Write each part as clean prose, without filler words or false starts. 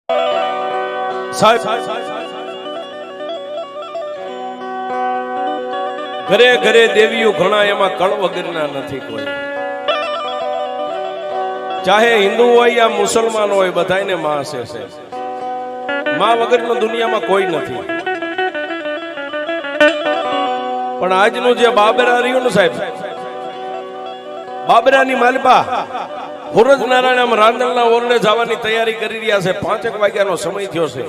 સાહેબ ઘરે ઘરે દેવીઓ ઘણા, એમાં કળ વગરના નથી કોઈ. ચાહે હિન્દુ હોય યા મુસલમાન હોય, બધાને માં છે. માં વગરનો દુનિયામાં કોઈ નથી. પણ આજનું જે બાબરા રહ્યું ને સાહેબ, બાબરાની માલપા હુરજ નારાયણ રાંદલના ઓરડે જવાની તૈયારી કરી રહ્યા છે. 5 વાગ્યાનો સમય થયો છે.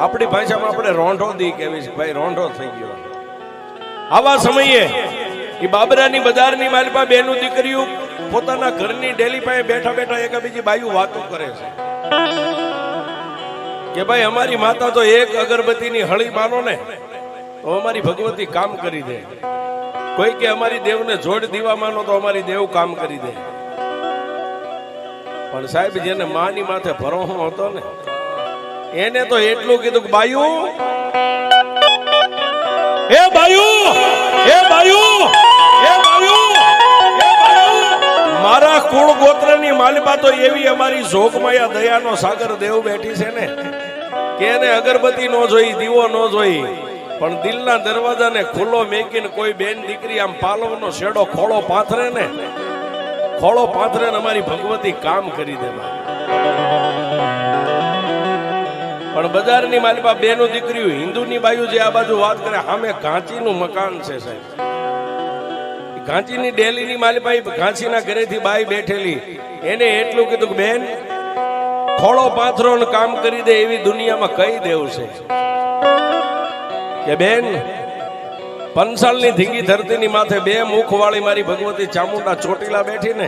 આપણી ભાષામાં આપણે રોંઢો દી કહેવી છે, ભાઈ રોંઢો થઈ ગયો. આવા સમયે એ બાબરાની બજારની માલપા બેનું દીકરીઓ પોતાના ઘરની ડેલી પાસે બેઠા બેઠા એક બીજી બાયું વાતો કરે છે કે ભાઈ અમારી માતા તો એક અગરબત્તીની હળી માનો ને તો અમારી ભગવતી કામ કરી દે. કોઈ કે અમારી દેવને જોડ દીવા માનો તો અમારી દેવ કામ કરી દે. પણ સાહેબ જેને માની માથે ભરોસો હતો ને, એને તો એટલું કીધું કે બાયું, એ બાયું, એ બાયું, એ બાયું, એ બાયું, મારા કુળ ગોત્રની માલિપા તો એવી અમારી જોગમાયા દયાનો સાગર દેવ બેઠી છે ને કે એને અગરબત્તી નો જોઈ, દીવો નો જોઈ, પણ દિલના દરવાજાને ખુલ્લો મેકીને કોઈ બેન દીકરી આમ પાલવનો શેડો ખોળો પાથરે ને, ખોળો પાથરે ને અમારી ભગવતી કામ કરી દે. પણ બજારની માલિપા બેનું દીકરીઓ હિન્દુની બાયુ જે આ બાજુ વાત કરે, સામે ઘાંચીનું મકાન છે સાહેબ. ઘાંચીની ડેલીની માલિપા ઘાંચીના ઘરેથી બાઈ બેઠેલી, એને એટલું કીધું કે બેન ખોળો પાથરો ને કામ કરી દે એવી દુનિયામાં કઈ દેવ છે કે બેન પંસાલની ધીંગી ધરતીની માથે 2 મુખ વાળી મારી ભગવતી ચામુંડા ચોટીલા બેઠી ને,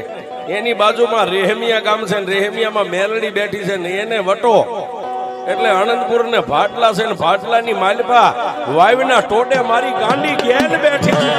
એની બાજુમાં રેહમિયા ગામ છે ને રેહમિયામાં મેલડી બેઠી છે ને, એને વટો એટલે આનંદપુર ને ભાટલા છે ને ભાટલાની માલપા વાવના ટોડે મારી ગાંડી ગેન બેઠી છે.